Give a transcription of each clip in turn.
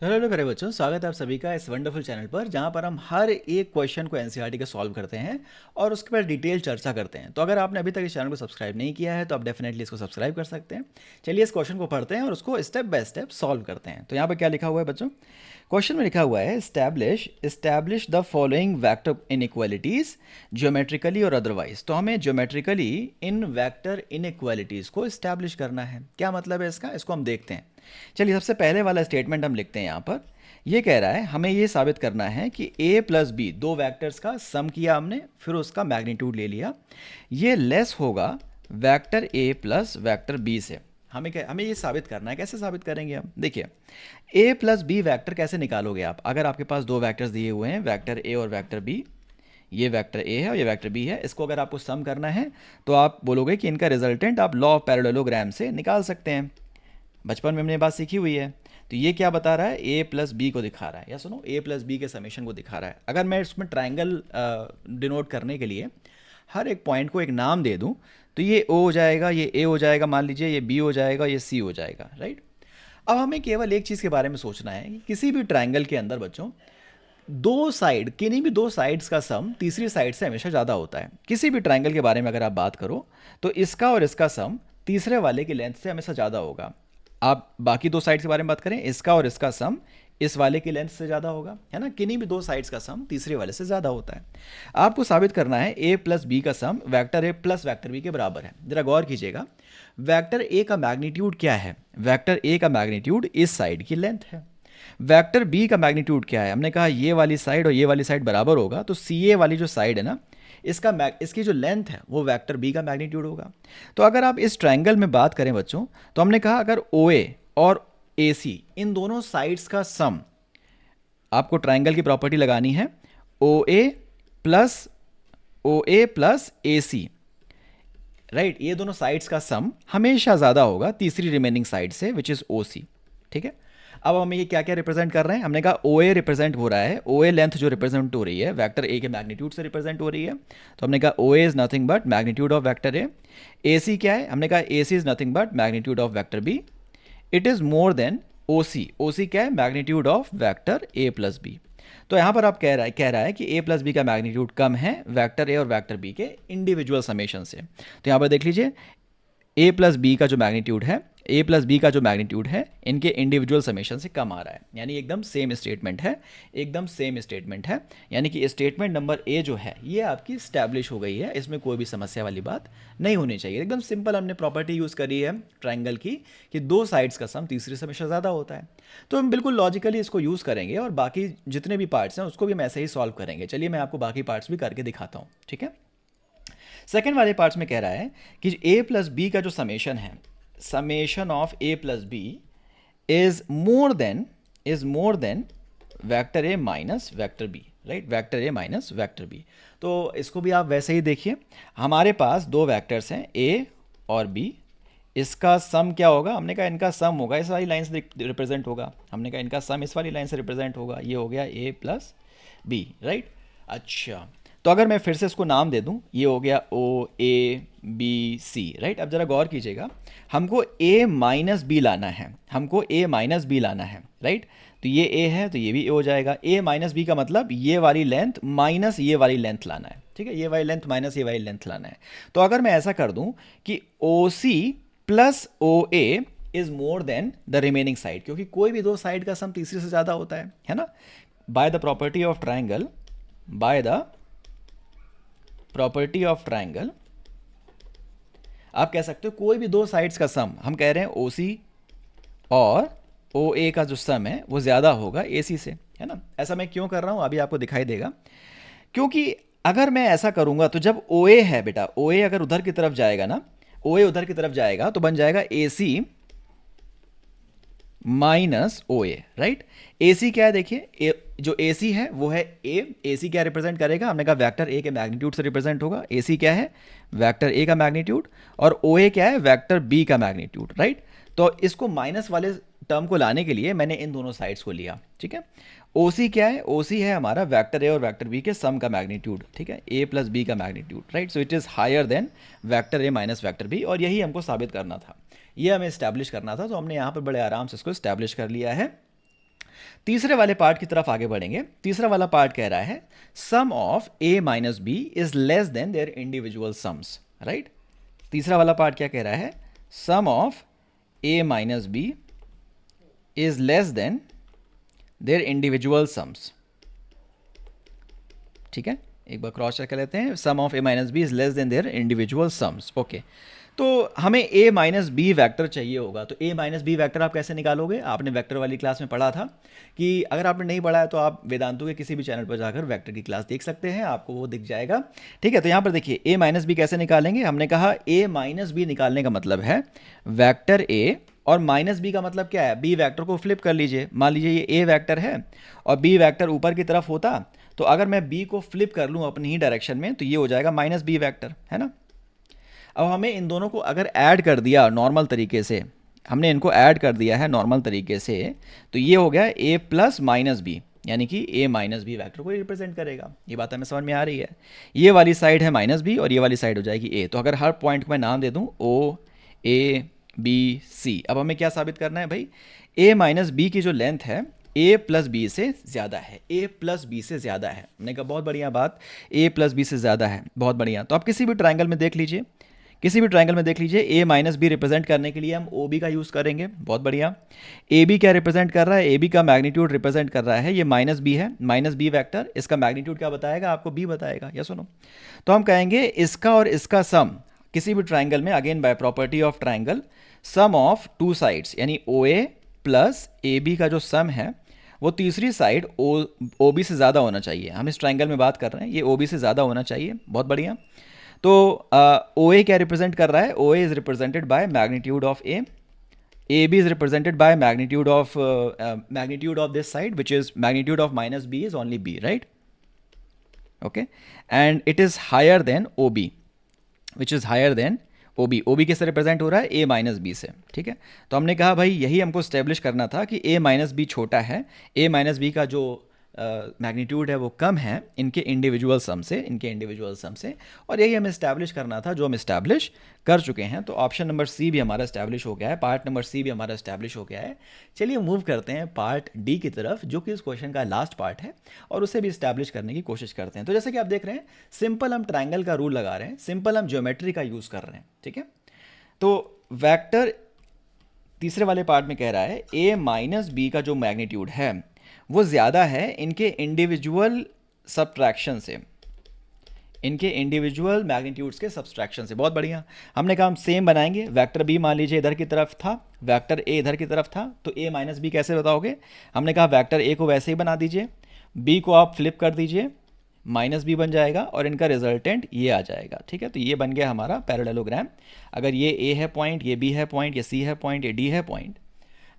तो हेलो प्यारे बच्चों, स्वागत है आप सभी का इस वंडरफुल चैनल पर जहां पर हम हर एक क्वेश्चन को एनसीईआरटी के सॉल्व करते हैं और उसके बाद डिटेल चर्चा करते हैं। तो अगर आपने अभी तक इस चैनल को सब्सक्राइब नहीं किया है तो आप डेफिनेटली इसको सब्सक्राइब कर सकते हैं। चलिए इस क्वेश्चन को पढ़ते हैं और उसको स्टेप बाय स्टेप सॉल्व करते हैं। तो यहाँ पर क्या लिखा हुआ है बच्चों? क्वेश्चन में लिखा हुआ है establish the following vector inequalities geometrically और अदरवाइज। तो हमें ज्योमेट्रिकली इन वेक्टर इनइक्वालिटीज को इस्टेब्लिश करना है। क्या मतलब है इसको हम देखते हैं। चलिए सबसे पहले वाला स्टेटमेंट हम लिखते हैं यहाँ पर। ये कह रहा है हमें ये साबित करना है कि a प्लस बी, दो वेक्टर्स का सम किया हमने, फिर उसका मैग्नीट्यूड ले लिया, ये लेस होगा vector a plus vector b से। हमें ये साबित करना है। कैसे साबित करेंगे हम? देखिए, a प्लस बी वैक्टर कैसे निकालोगे आप? अगर आपके पास दो वैक्टर्स दिए हुए हैं, वेक्टर a और वेक्टर b, ये वेक्टर a है और ये वेक्टर b है, इसको अगर आपको सम करना है तो आप बोलोगे कि इनका रिजल्टेंट आप लॉ ऑफ पैरेललोग्राम से निकाल सकते हैं। बचपन में हमने बात सीखी हुई है। तो ये क्या बता रहा है? a प्लस बी को दिखा रहा है, या सुनो, a प्लस बी के समेशन को दिखा रहा है। अगर मैं इसमें ट्राइंगल डिनोट करने के लिए हर एक पॉइंट को एक नाम दे दूं तो ये o हो जाएगा, ये a हो जाएगा, मान लीजिए ये b हो जाएगा, ये c हो जाएगा, राइट। अब हमें केवल एक चीज़ के बारे में सोचना है कि किसी भी ट्राइंगल के अंदर बच्चों, दो साइड, किन्हीं भी दो साइड्स का सम तीसरी साइड से हमेशा ज़्यादा होता है। किसी भी ट्राइंगल के बारे में अगर आप बात करो तो इसका और इसका सम तीसरे वाले की लेंथ से हमेशा ज़्यादा होगा। आप बाकी दो साइड्स के बारे में बात करें, इसका और इसका सम इस वाले की लेंथ से ज़्यादा होगा, है ना। किन्हीं भी दो साइड्स का सम तीसरे वाले से ज़्यादा होता है। आपको साबित करना है a प्लस बी का sum vector a plus vector b के बराबर है। जरा गौर कीजिएगा, वेक्टर a का मैग्नीट्यूड क्या है? वेक्टर a का मैग्नीट्यूड इस साइड की लेंथ है। वेक्टर बी का मैग्नीट्यूड क्या है? हमने कहा ये वाली साइड और ये वाली साइड बराबर होगा, तो सी ए वाली जो साइड है ना, इसकी जो लेंथ है वो वेक्टर बी का मैग्नीट्यूड होगा। तो अगर आप इस ट्रायंगल में बात करें बच्चों, तो हमने कहा अगर ओ ए और ए सी, इन दोनों साइड्स का सम, आपको ट्रायंगल की प्रॉपर्टी लगानी है, प्लस ओ ए प्लस ए सी, राइट। ये दोनों साइड्स का सम हमेशा ज़्यादा होगा तीसरी रिमेनिंग साइड से, विच इज़ ओ सी, ठीक है। अब हमें ये क्या क्या रिप्रेजेंट कर रहे हैं? हमने कहा ओ ए रिप्रेजेंट हो रहा है, ओ ए लेंथ जो रिप्रेजेंट हो रही है वेक्टर ए के मैग्नीट्यूड से रिप्रेजेंट हो रही है। तो हमने कहा O A is nothing but magnitude of vector A C क्या है? हमने कहा A C is nothing but magnitude of vector B. It is more than O C क्या है? Magnitude of vector A plus B. तो यहाँ पर आप कह रहा है कि ए प्लस बी का मैग्नीट्यूड कम है वेक्टर ए और वेक्टर बी के इंडिविजुअल समेशन से। तो यहाँ पर देख लीजिए, ए प्लस बी का जो मैग्नीट्यूड है, ए प्लस बी का जो मैग्नीट्यूड है, इनके इंडिविजुअल समेशन से कम आ रहा है। यानी एकदम सेम स्टेटमेंट है, एकदम सेम स्टेटमेंट है। यानी कि स्टेटमेंट नंबर ए जो है ये आपकी स्टैब्लिश हो गई है, इसमें कोई भी समस्या वाली बात नहीं होनी चाहिए। एकदम सिंपल हमने प्रॉपर्टी यूज़ करी है ट्राइंगल की कि दो साइड्स का सम तीसरे से हमेशा ज़्यादा होता है। तो हम बिल्कुल लॉजिकली इसको यूज़ करेंगे और बाकी जितने भी पार्ट्स हैं उसको भी हम ऐसे ही सॉल्व करेंगे। चलिए मैं आपको बाकी पार्ट्स भी करके दिखाता हूँ, ठीक है। सेकेंड वाले पार्ट्स में कह रहा है कि ए प्लस बी का जो समेशन है, summation of A plus B is more than vector A minus vector B, right. Vector A minus vector B. तो इसको भी आप वैसे ही देखिए, हमारे पास दो वेक्टर्स हैं ए और बी, इसका सम क्या होगा? हमने कहा इनका सम होगा, इस वाली लाइन से रिप्रेजेंट होगा। हमने कहा इनका सम इस वाली लाइन से रिप्रेजेंट होगा, ये हो गया ए प्लस बी, राइट। अच्छा, तो अगर मैं फिर से इसको नाम दे दूं, ये हो गया ओ ए बी सी, राइट। अब जरा गौर कीजिएगा, हमको ए माइनस बी लाना है, हमको ए माइनस बी लाना है, राइट। तो ये ए है तो ये भी ए हो जाएगा। ए माइनस बी का मतलब ये वाली लेंथ माइनस ये वाली लेंथ लाना है, ठीक है। ये वाली लेंथ माइनस ये वाली लेंथ लाना है। तो अगर मैं ऐसा कर दूं कि O C plus O A is more than the remaining side, क्योंकि कोई भी दो साइड का सम तीसरे से ज़्यादा होता है ना। By the property of triangle, by the property of triangle, आप कह सकते हो कोई भी दो साइड्स का सम, हम कह रहे हैं ओ सी और ओ ए का जो सम है वो ज़्यादा होगा ए सी से, है ना। ऐसा मैं क्यों कर रहा हूँ अभी आपको दिखाई देगा। क्योंकि अगर मैं ऐसा करूँगा तो जब ओ ए है बेटा, ओ ए अगर उधर की तरफ जाएगा ना, ओ ए उधर की तरफ जाएगा तो बन जाएगा A C minus O A, right. A C क्या है? देखिए, जो ए सी है वो है ए सी क्या रिप्रेजेंट करेगा? हमने कहा वेक्टर ए के मैग्नीट्यूड से रिप्रेजेंट होगा। ए सी क्या है? वेक्टर ए का मैग्नीट्यूड। और ओ ए क्या है? वेक्टर बी का मैग्नीट्यूड, राइट। तो इसको माइनस वाले टर्म को लाने के लिए मैंने इन दोनों साइड्स को लिया, ठीक है। ओ सी क्या है? ओ सी है हमारा वेक्टर ए और वेक्टर बी के सम का मैग्नीट्यूड, ठीक है, ए प्लस बी का magnitude, right. So it is higher than vector A minus vector B, और यही हमको साबित करना था, ये हमें इस्टेब्लिश करना था। तो हमने यहाँ पर बड़े आराम से इसको इस्टेब्लिश कर लिया है। तीसरे वाले पार्ट की तरफ आगे बढ़ेंगे। तीसरा वाला पार्ट कह रहा है sum of A minus B is less than their individual sums, right. तीसरा वाला पार्ट क्या कह रहा है, sum of A minus B is less than their individual sums. ठीक है, एक बार क्रॉस चेक कर लेते हैं, sum of A minus B is less than their individual sums. Okay, तो हमें ए माइनस बी वैक्टर चाहिए होगा। तो ए माइनस बी वैक्टर आप कैसे निकालोगे, आपने वेक्टर वाली क्लास में पढ़ा था कि अगर आपने नहीं पढ़ा है तो आप वेदांतु के किसी भी चैनल पर जाकर वेक्टर की क्लास देख सकते हैं, आपको वो दिख जाएगा। ठीक है, तो यहाँ पर देखिए ए माइनस बी कैसे निकालेंगे। हमने कहा ए माइनस बी निकालने का मतलब है वैक्टर ए और माइनस बी का मतलब क्या है, बी वैक्टर को फ्लिप कर लीजिए। मान लीजिए ये ए वैक्टर है और बी वैक्टर ऊपर की तरफ होता, तो अगर मैं बी को फ्लिप कर लूँ अपनी ही डायरेक्शन में तो ये हो जाएगा माइनस बी वैक्टर, है ना। अब हमें इन दोनों को अगर ऐड कर दिया नॉर्मल तरीके से, हमने इनको ऐड कर दिया है नॉर्मल तरीके से, तो ये हो गया ए प्लस माइनस बी, यानी कि ए माइनस बी वैक्टर को रिप्रेजेंट करेगा। ये बात हमें समझ में आ रही है। ये वाली साइड है माइनस बी और ये वाली साइड हो जाएगी ए। तो अगर हर पॉइंट को मैं नाम दे दूँ ओ ए बी सी, अब हमें क्या साबित करना है भाई, ए माइनस बी की जो लेंथ है ए प्लस बी से ज़्यादा है, ए प्लस बी से ज़्यादा है। हमने कहा बहुत बढ़िया बात, ए प्लस बी से ज़्यादा है, बहुत बढ़िया। तो आप किसी भी ट्रायंगल में देख लीजिए, किसी भी ट्रायंगल में देख लीजिए, ए माइनस बी रिप्रेजेंट करने के लिए हम ओ बी का यूज़ करेंगे, बहुत बढ़िया। ए बी क्या रिप्रेजेंट कर रहा है, ए बी का मैग्नीट्यूड रिप्रेजेंट कर रहा है, ये माइनस बी है, माइनस बी वैक्टर, इसका मैग्नीट्यूड क्या बताएगा, आपको बी बताएगा, या सुनो। तो हम कहेंगे इसका और इसका सम किसी भी ट्रायंगल में, again by property of triangle, sum of two sides, यानी O A plus A B का जो सम है वो तीसरी साइड ओ बी से ज़्यादा होना चाहिए। हम इस ट्रायंगल में बात कर रहे हैं, ये ओ बी से ज़्यादा होना चाहिए, बहुत बढ़िया। तो ओ ए क्या रिप्रेजेंट कर रहा है, O A is represented by magnitude of A B is represented by magnitude of this side which is magnitude of minus B is only B, right. Okay, and it is higher than O B which is higher than O B किससे represent हो रहा है, ए minus B से। ठीक है, तो हमने कहा भाई यही हमको स्टेब्लिश करना था कि ए माइनस बी छोटा है, ए माइनस बी का जो मैग्नीट्यूड है वो कम है इनके इंडिविजुअल सम से, और यही हमें इस्टेब्लिश करना था, जो हम इस्टेब्लिश कर चुके हैं। तो ऑप्शन नंबर सी भी हमारा इस्टेब्लिश हो गया है, पार्ट नंबर सी भी हमारा इस्टेब्लिश हो गया है। चलिए मूव करते हैं पार्ट डी की तरफ, जो कि इस क्वेश्चन का लास्ट पार्ट है, और उसे भी इस्टेब्लिश करने की कोशिश करते हैं। तो जैसे कि आप देख रहे हैं, सिंपल हम ट्राइंगल का रूल लगा रहे हैं, सिंपल हम ज्योमेट्री का यूज़ कर रहे हैं। ठीक है, तो वैक्टर तीसरे वाले पार्ट में कह रहा है ए माइनस बी का जो मैग्नीट्यूड है वो ज़्यादा है इनके इंडिविजुअल सब्ट्रैक्शन से, इनके इंडिविजुअल मैग्नीट्यूड्स के सब्ट्रैक्शन से। बहुत बढ़िया, हमने कहा हम सेम बनाएंगे। वेक्टर बी मान लीजिए इधर की तरफ था, वेक्टर ए इधर की तरफ था, तो ए माइनस बी कैसे बताओगे। हमने कहा वेक्टर ए को वैसे ही बना दीजिए, बी को आप फ्लिप कर दीजिए, माइनस बी बन जाएगा और इनका रिजल्टेंट ये आ जाएगा। ठीक है, तो ये बन गया हमारा पैरेललोग्राम। अगर ये ए है पॉइंट, ये बी है पॉइंट, ये सी है पॉइंट, ये डी है पॉइंट,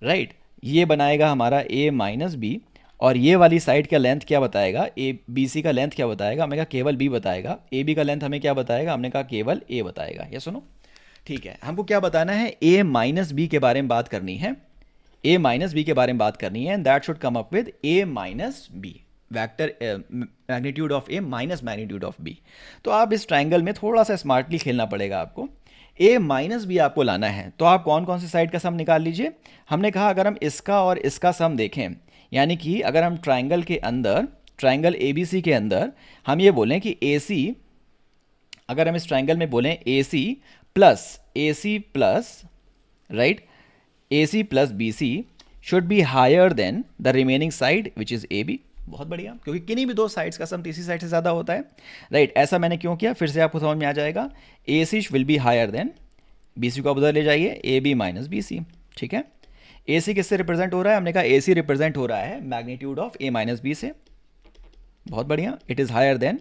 राइट, ये बनाएगा हमारा ए माइनस बी। और ये वाली साइड का लेंथ क्या बताएगा, ए बी सी का लेंथ क्या बताएगा, हमने कहा केवल बी बताएगा। ए बी का लेंथ हमें क्या बताएगा, हमने कहा केवल ए बताएगा। ये सुनो, ठीक है, हमको क्या बताना है, ए माइनस बी के बारे में बात करनी है, ए माइनस बी के बारे में बात करनी है, and that should come up with A minus B, vector magnitude of A minus magnitude of B. तो आप इस ट्राइंगल में थोड़ा सा स्मार्टली खेलना पड़ेगा आपको। ए माइनस बी आपको लाना है, तो आप कौन कौन सी साइड का सम निकाल लीजिए। हमने कहा अगर हम इसका और इसका सम देखें, यानी कि अगर हम ट्राइंगल के अंदर, ट्राइंगल ए बी सी के अंदर हम ये बोलें कि ए सी, अगर हम इस ट्राइंगल में बोलें A C plus right, A C plus B C should be higher than the remaining side which is A B. बहुत बढ़िया, क्योंकि किन्हीं भी दो साइड्स का सम तीसरी साइड से ज़्यादा होता है, राइट। ऐसा मैंने क्यों किया, फिर से आपको समझ में आ जाएगा। A C will be higher than B C को आप उधर ले जाइए, A B minus B C. ठीक है, ए सी किससे रिप्रेजेंट हो रहा है, हमने कहा ए सी रिप्रेजेंट हो रहा है magnitude of A minus B से। बहुत बढ़िया, it is higher than.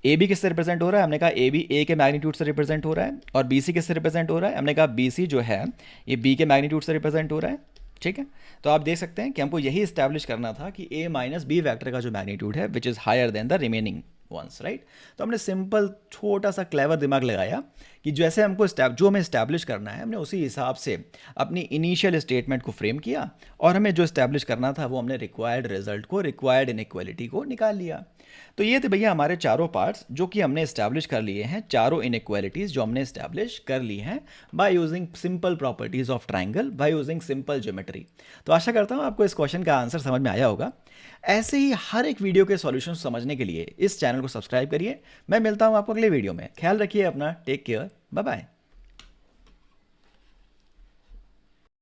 A B किससे रिप्रेजेंट हो रहा है, हमने कहा ए बी ए के मैग्नीट्यूड से रिप्रेजेंट हो रहा है। और बी सी किससे रिप्रेजेंट हो रहा है, हमने कहा बी सी जो है ये बी के मैग्नीट्यूड से रिप्रेजेंट हो रहा है। ठीक है, तो आप देख सकते हैं कि हमको यही इस्टेब्लिश करना था कि ए माइनस बी वैक्टर का जो मैग्नीट्यूड है which is higher than the remaining ones, right. तो हमने सिंपल छोटा सा क्लेवर दिमाग लगाया कि जैसे हमको जो हमें इस्टेब्लिश करना है हमने उसी हिसाब से अपनी इनिशियल स्टेटमेंट को फ्रेम किया और हमें जो इस्टेब्लिश करना था वो हमने रिक्वायर्ड रिजल्ट को, रिक्वायर्ड इनइक्वालिटी को निकाल लिया। तो ये थे भैया हमारे चारों पार्ट्स जो कि हमने इस्टेब्लिश कर लिए हैं, चारों इनइक्वालिटीज़ जो हमने इस्टेब्लिश कर ली हैं by using simple properties of triangle, by using simple geometry. तो आशा करता हूँ आपको इस क्वेश्चन का आंसर समझ में आया होगा। ऐसे ही हर एक वीडियो के सॉल्यूशन समझने के लिए इस चैनल को सब्सक्राइब करिए। मैं मिलता हूँ आपको अगले वीडियो में। ख्याल रखिए अपना, टेक केयर, बाय बाय।